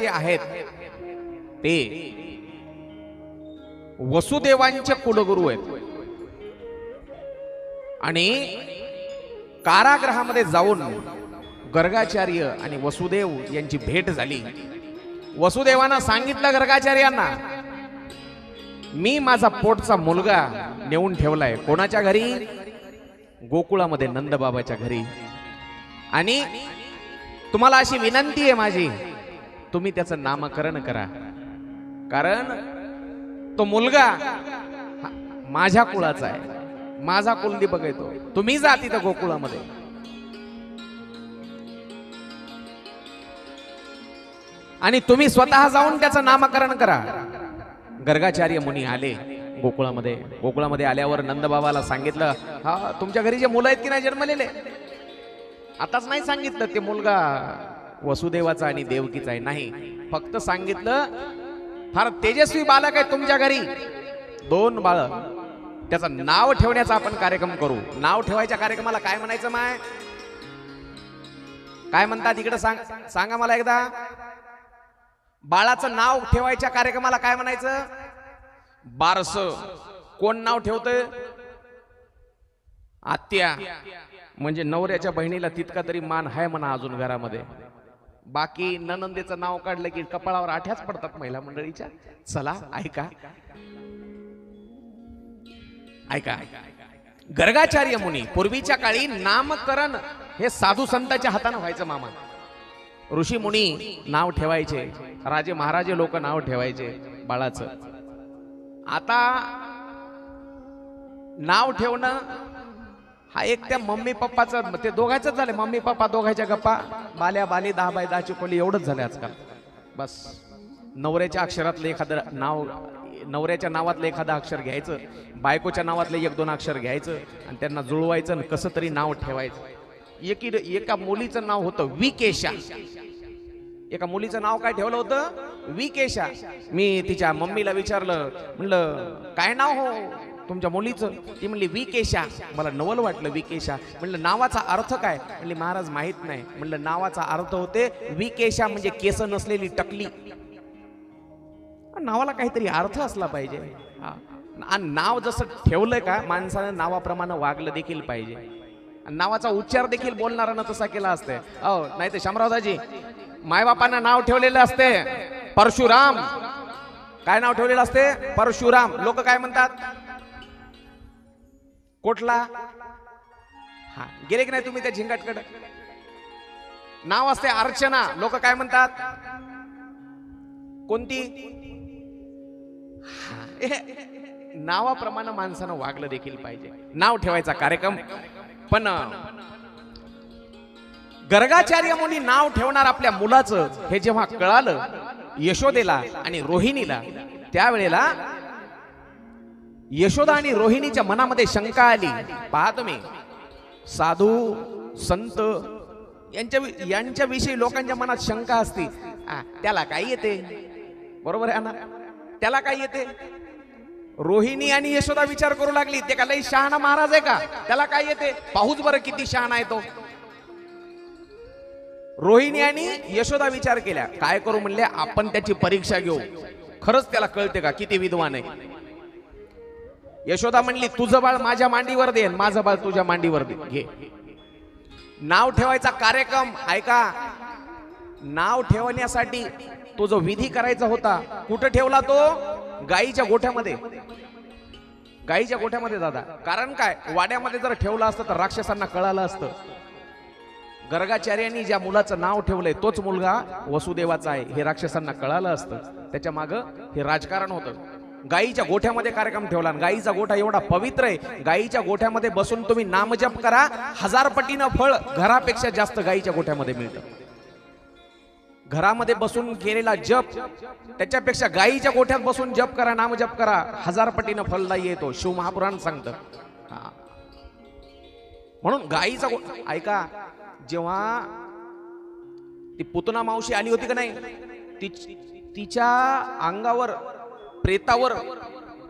जे आहेत ते वसुदेवांचे कुलगुरू आहेत आणि कारागृहामध्ये जाऊन गर्गाचार्य आणि वसुदेव यांची भेट झाली. वसुदेवानं सांगितलं गर्गाचार्यांना, मी माझा पोटचा मुलगा नेऊन ठेवलाय कोणाच्या घरी? गोकुळामध्ये नंदबाबाच्या घरी. आणि तुम्हाला अशी विनंती आहे माझी, तुम्ही त्याचं नामकरण करा, कारण तो मुलगा माझ्या कुळाचा आहे, माझा कुलदीपक आहे तो. तुम्ही जा तिथं गोकुळामध्ये. आणि तुम्ही स्वतः जाऊन त्याचं नामकरण करा. गर्गाचार्य मुनी आले गोकुळामध्ये. गोकुळामध्ये आल्यावर नंदबाबाला सांगितलं, हा तुमच्या घरी जे मुलं आहेत की नाही जन्मलेले, आताच नाही सांगितलं ते मुलगा वसुदेवाचा आणि देवकीचा आहे, नाही, फक्त सांगितलं फार तेजस्वी बालक आहे तुमच्या घरी, 2 बाळ, त्याचं नाव ठेवण्याचा आपण कार्यक्रम करू. नाव ठेवायच्या कार्यक्रमाला काय म्हणायचं? माय काय म्हणतात इकडे सांगा मला एकदा. बाळाचं नाव ठेवायच्या कार्यक्रमाला काय म्हणायचं? बारस. कोण नाव ठेवतंय? आत्या, म्हणजे नवऱ्याच्या बहिणीला तितका तरी मान आहे म्हणा अजून घरामध्ये. बाकी ननंदेचं नाव काढलं की कपाळावर आठ्याच पडतात महिला मंडळीच्या. चला ऐका ऐका. गर्गाचार्य मुनी, पूर्वीच्या काळी नामकरण हे साधू संतांच्या हाताने व्हायचं मामा. ऋषी मुनी नाव ठेवायचे, राजे महाराजे लोक नाव ठेवायचे बाळाचं. आता नाव ठेवणं हा एक त्या मम्मी पप्पाचं, ते दोघांच झाले, मम्मी पप्पा दोघांच्या गप्पा, बाल्या बाली 10 बाय 10 खोली एवढंच झाले आजकाल. बस नवऱ्याच्या अक्षरातलं एखादं नाव, नवऱ्याच्या नावातलं एखादं अक्षर घ्यायचं, बायकोच्या नावातलं 1-2 अक्षर घ्यायचं आणि त्यांना जुळवायचं आणि कसं तरी नाव ठेवायचं. एका मुलीचं नाव होतं विकेशा. एका मुलीचं नाव काय ठेवलं होतं? विकेशा. मी तिच्या मम्मीला विचारलं, म्हणलं काय नाव हो तुमच्या मुलीचं? ती म्हणली विकेशा. मला नवल वाटलं विकेशा. म्हणलं नावाचा अर्थ काय? म्हणली महाराज माहित नाही. म्हणलं नावाचा अर्थ होते विकेशा, म्हणजे केस नसलेली टकली. नावाला काहीतरी अर्थ असला पाहिजे. आणि नाव जसं ठेवलंय का, माणसानं नावाप्रमाणे वागलं देखील पाहिजे. नावाचा उच्चार देखील बोलणाऱ्यानं तसा केला असते. नाही तर शामरावदाजी, मायबापांना नाव ठेवलेलं असते परशुराम. काय नाव ठेवलेलं असते? परशुराम. लोक काय म्हणतात? कोटला. हा, गेले की नाही तुम्ही त्या झिंगाटकडे? नाव असते अर्चना. लोक काय म्हणतात? कोणती? नावाप्रमाणे माणसानं वागलं देखील पाहिजे. नाव ठेवायचा कार्यक्रम. पण गर्गाचार्य मुनी नाव ठेवणार आपल्या मुलाचं हे जेव्हा कळालं यशोदेला आणि रोहिणीला, त्यावेळेला यशोदा आणि रोहिणीच्या मनामध्ये शंका आली. पहा तुम्ही, साधू संत यांच्याविषयी लोकांच्या मनात शंका असते. त्याला काय येते? बरोबर आहे ना? त्याला काय येते? रोहिणी आणि यशोदा विचार करू लागली, ते का लई शहाणा महाराज आहे का? त्याला काय येते? पाहूच बरं किती शहाणा आहे तो. रोहिणी आणि यशोदा विचार केल्या, काय करू म्हणले, आपण त्याची परीक्षा घेऊ, खरंच त्याला कळते का किती विद्वान आहे. यशोदा म्हणली, तुझं बाळ माझ्या मांडीवर दे, माझं बाळ तुझ्या मांडीवर दे, घे. नाव ठेवायचा कार्यक्रम ऐका. नाव ठेवण्यासाठी तो जो विधी करायचा होता, कुठं ठेवला तो? गाईच्या गोठ्यामध्ये. गाईच्या गोठ्यामध्ये दादा. कारण काय, वाड्यामध्ये जर ठेवलं असतं तर राक्षसांना कळालं असतं. गर्गाचार्यांनी ज्या मुलाचं नाव ठेवलंय तोच मुलगा वसुदेवाचा आहे हे राक्षसांना कळालं असतं. त्याच्या मागं हे राजकारण होतं. गाईच्या गोठ्यामध्ये कार्यक्रम ठेवला. गाईचा गोठा एवढा पवित्र आहे, गाईच्या गोठ्यामध्ये बसून तुम्ही नामजप करा, 1000 पटीनं फळ घरापेक्षा जास्त गाईच्या गोठ्यामध्ये मिळतं. घरामध्ये बसून केलेला जप त्याच्यापेक्षा गाईच्या गोठ्यात बसून जप करा, नामजप करा, 1000 पटीनं फलदा येतो. शिव महापुराण सांगतं. म्हणून गाईचा ऐका, जेव्हा ती पुतना मावशी आली होती का नाही, तिच्या अंगावर प्रेतावर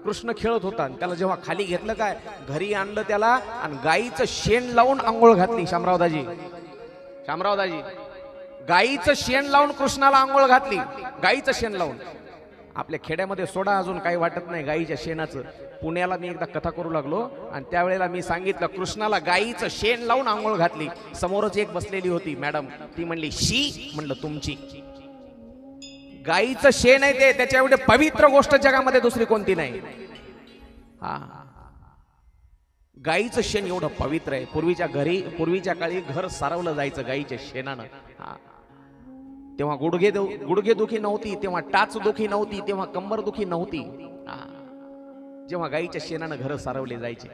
कृष्ण खेळत होता. त्याला जेव्हा खाली घेतलं, काय घरी आणलं त्याला आणि गाईचं शेण लावून आंघोळ घातली. शामरावदाजी गाईचं शेण लावून कृष्णाला आंघोळ घातली, गाईचं शेण लावून. आपल्या खेड्यामध्ये सोडा अजून काही वाटत नाही गाईच्या शेणाचं. पुण्याला मी एकदा कथा करू लागलो आणि त्यावेळेला मी सांगितलं कृष्णाला गाईचं शेण लावून आंघोळ घातली. समोरच एक बसलेली होती मॅडम, ती म्हणली शी. म्हणलं तुमची. गाईचं शेण आहे ते, त्याच्या एवढे पवित्र गोष्ट जगामध्ये दुसरी कोणती नाही. हा, गाईचं शेण एवढं पवित्र आहे. पूर्वीच्या काळी घर सारवलं जायचं गाईच्या शेणानं. हा, तेव्हा गुडघे दुखी नव्हती, तेव्हा टाच दुखी नव्हती, तेव्हा कंबर दुखी नव्हती. जेव्हा गाईच्या शेणानं घर सारवले जायचे.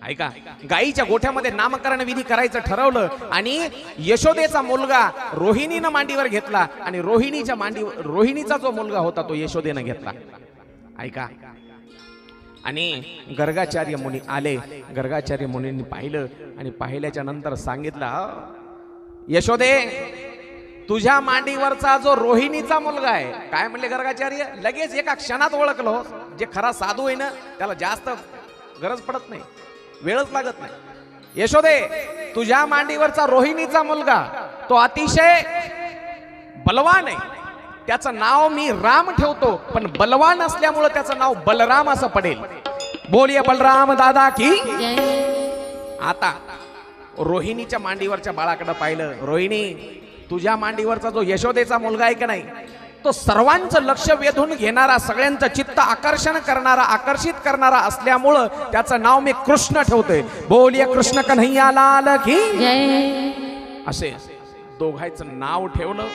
ऐका, गाईच्या गोठ्यामध्ये नामकरण विधी करायचं ठरवलं आणि यशोदेचा मुलगा रोहिणीनं मांडीवर घेतला आणि रोहिणीचा जो मुलगा होता तो यशोदेनं घेतला. ऐका, आणि गर्गाचार्य मुनी आले. गर्गाचार्य मुनींनी पाहिलं आणि पाहिल्याच्या नंतर सांगितलं, यशोदे तुझ्या मांडीवरचा जो रोहिणीचा मुलगा आहे. काय म्हणले गर्गाचार्य? लगेच एका क्षणात ओळखलो. जे खरा साधू आहे ना त्याला जास्त गरज पडत नाही, वेळच लागत नाही. यशोदे तुझ्या मांडीवरचा रोहिणीचा मुलगा तो अतिशय बलवान आहे. त्याचं नाव मी राम ठेवतो, पण बलवान असल्यामुळे त्याचं नाव बलराम असं पडेल. बोलिये बलराम दादा की. आता रोहिणीच्या मांडीवरच्या बाळाकडे पाहिलं. रोहिणी तुझ्या मांडीवरचा जो यशोदेचा मुलगा आहे की नाही, तो सर्वांचं लक्ष वेधून घेणारा, सगळ्यांचं चित्त आकर्षित करणारा असल्यामुळं त्याचं नाव मी कृष्ण ठेवतोय. बोलिये कृष्ण कन्हैया लाल की. असे दोघांचं नाव ठेवलं.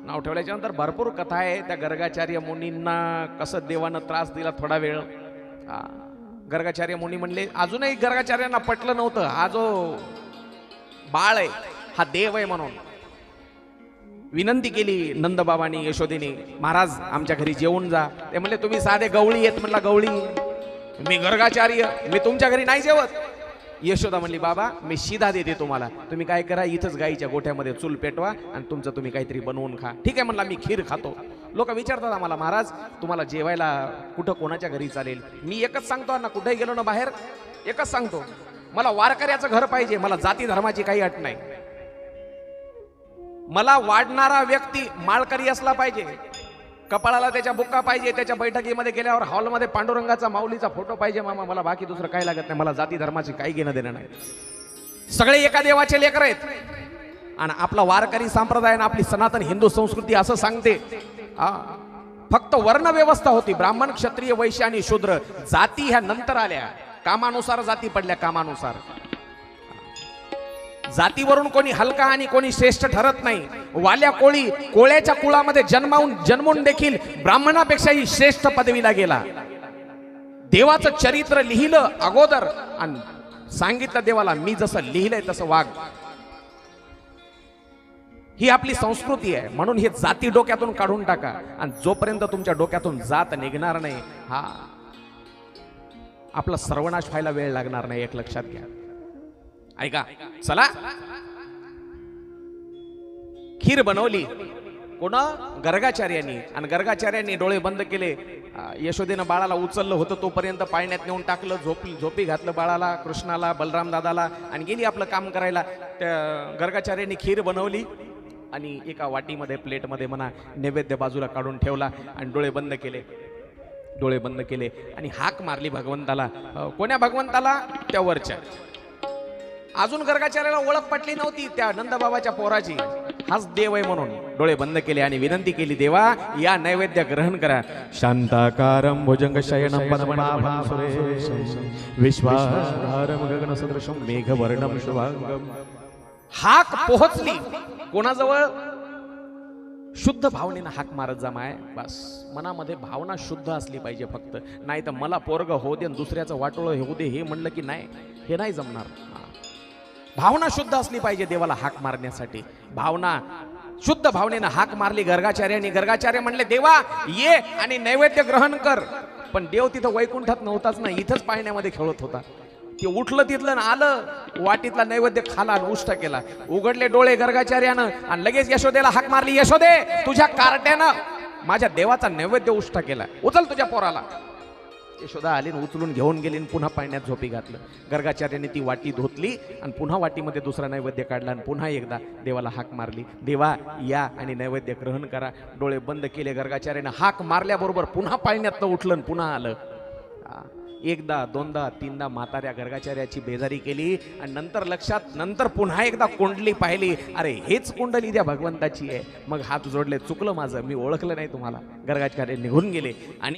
नाव ठेवल्याच्या नंतर भरपूर कथा आहे. त्या गर्गाचार्य मुनींना कसं देवानं त्रास दिला थोडा वेळ. गर्गाचार्य मुनी म्हणले, अजूनही गर्गाचार्यांना पटलं नव्हतं हा जो बाळ आहे हा देव आहे म्हणून. विनंती केली नंदबाबांनी यशोदेने, महाराज आमच्या घरी जेवून जा. ते म्हणले तुम्ही साधे गवळी येत. म्हणला गवळी, मी गर्गाचार्य, मी तुमच्या घरी नाही जेवत. यशोदा म्हणली बाबा मी शिधा देते तुम्हाला, तुम्ही काय करा इथंच गाईच्या गोठ्यामध्ये चूल पेटवा आणि तुमचं तुम्ही काहीतरी बनवून खा. ठीक आहे म्हणला, मी खीर खातो. लोक विचारतात आम्हाला, महाराज तुम्हाला जेवायला कुठं कोणाच्या घरी चालेल? मी एकच सांगतो ना, कुठेही गेलो ना बाहेर एकच सांगतो, मला वारकऱ्याचं घर पाहिजे. मला जाती धर्माची काही अट नाही. मला वाढणारा व्यक्ती माळकरी असला पाहिजे, कपाळाला त्याच्या बुक्का पाहिजे, त्याच्या बैठकीमध्ये गेल्यावर हॉलमध्ये पांडुरंगाचा माऊलीचा फोटो पाहिजे. मामा मला बाकी दुसरं काही लागत नाही. मला जाती धर्माची काही घेणं देणं नाही. सगळे एका देवाचे लेकर आहेत. आणि आपला वारकरी संप्रदाय आणि आपली सनातन हिंदू संस्कृती असं सांगते, फक्त वर्ण व्यवस्था होती, ब्राह्मण क्षत्रिय वैश्य आणि शूद्र. जाती ह्या नंतर आल्या, कामानुसार जाती पडल्या. कामानुसार जातीवरून कोणी हलका आणि कोणी श्रेष्ठ ठरत नाही. वाल्या कोळ्याच्या कुळामध्ये जन्मून देखील ब्राह्मणापेक्षाही श्रेष्ठ पदवीला गेला. देवाचं चरित्र लिहिलं अगोदर आणि सांगितलं देवाला, मी जसं लिहिलंय तसं वाग. ही आपली संस्कृती आहे. म्हणून हे जाती डोक्यातून काढून टाका. आणि जोपर्यंत तुमच्या डोक्यातून जात निघणार नाही, हा आपला सर्वनाश व्हायला वेळ लागणार नाही. एक लक्षात घ्या. ऐका, चला खीर बनवली कोण? गर्गाचार्यांनी. आणि गर्गाचार्यांनी डोळे बंद केले. यशोदेनं बाळाला उचललं होतं, तोपर्यंत पाळण्यात नेऊन टाकलं, झोपी घातलं बाळाला, कृष्णाला, बलराम दादाला, आणि गेली आपलं काम करायला. त्या गर्गाचार्यांनी खीर बनवली आणि एका वाटीमध्ये प्लेटमध्ये म्हणा नैवेद्य बाजूला काढून ठेवला आणि डोळे बंद केले आणि हाक मारली भगवंताला. कोण्या भगवंताला? त्या वरच्या. अजून गर्गाचार्याला ओळख पटली नव्हती त्या नंदबाबाच्या पोराची, हाच देव आहे म्हणून. डोळे बंद केले आणि विनंती केली, देवा या नैवेद्य ग्रहण करा. शांताकारं भुजंगशयनं पद्मनाभं सुरेशं विश्वाधारं गगनसदृशं मेघवर्णं शुभांगं. हाक पोहोचली कोणाजवळ? शुद्ध भावनेनं हाक मारत जा माय. बस मनामध्ये भावना शुद्ध असली पाहिजे फक्त. नाही तर मला पोरग होऊ दे दुसऱ्याचं वाटोळं होऊ दे हे म्हणलं की नाही, हे नाही जमणार. भावना शुद्ध असली पाहिजे देवाला हाक मारण्यासाठी. शुद्ध भावनेनं हाक मारली गर्गाचार्यांनी. गर्गाचार्य म्हणले, देवा ये आणि नैवेद्य ग्रहण कर. पण देव तिथं वैकुंठात नव्हताच ना, इथंच पाळण्यामध्ये खेळत होता. ते उठलं तिथलं आलं, वाटीतला नैवेद्य खाला आणि उष्ट केला. उघडले डोळे गर्गाचार्यानं आणि लगेच यशोदेला हाक मारली, यशोदे तुझ्या कार्ट्यानं माझ्या देवाचा नैवेद्य उष्ट केला, उचल तुझ्या पोराला. यशोदा आली आणि उचलून घेऊन गेली आणि पुन्हा पाण्यात झोपी घातलं. गर्गाचार्याने ती वाटी धुतली आणि पुन्हा वाटीमध्ये दुसरा नैवेद्य काढला आणि पुन्हा एकदा देवाला हाक मारली, देवा या आणि नैवेद्य ग्रहण करा. डोळे बंद केले. गर्गाचार्याने हाक मारल्याबरोबर पुन्हा पाण्यात उठलं आणि पुन्हा आलं. एकदा दोनदा तीनदा म्हाताऱ्या गर्गाचार्याची बेजारी केली आणि नंतर पुन्हा एकदा कुंडली पाहिली. अरे हेच कुंडली त्या भगवंताची आहे. मग हात जोडले, चुकलं माझं, मी ओळखलं नाही तुम्हाला. गर्गाचार्य निघून गेले आणि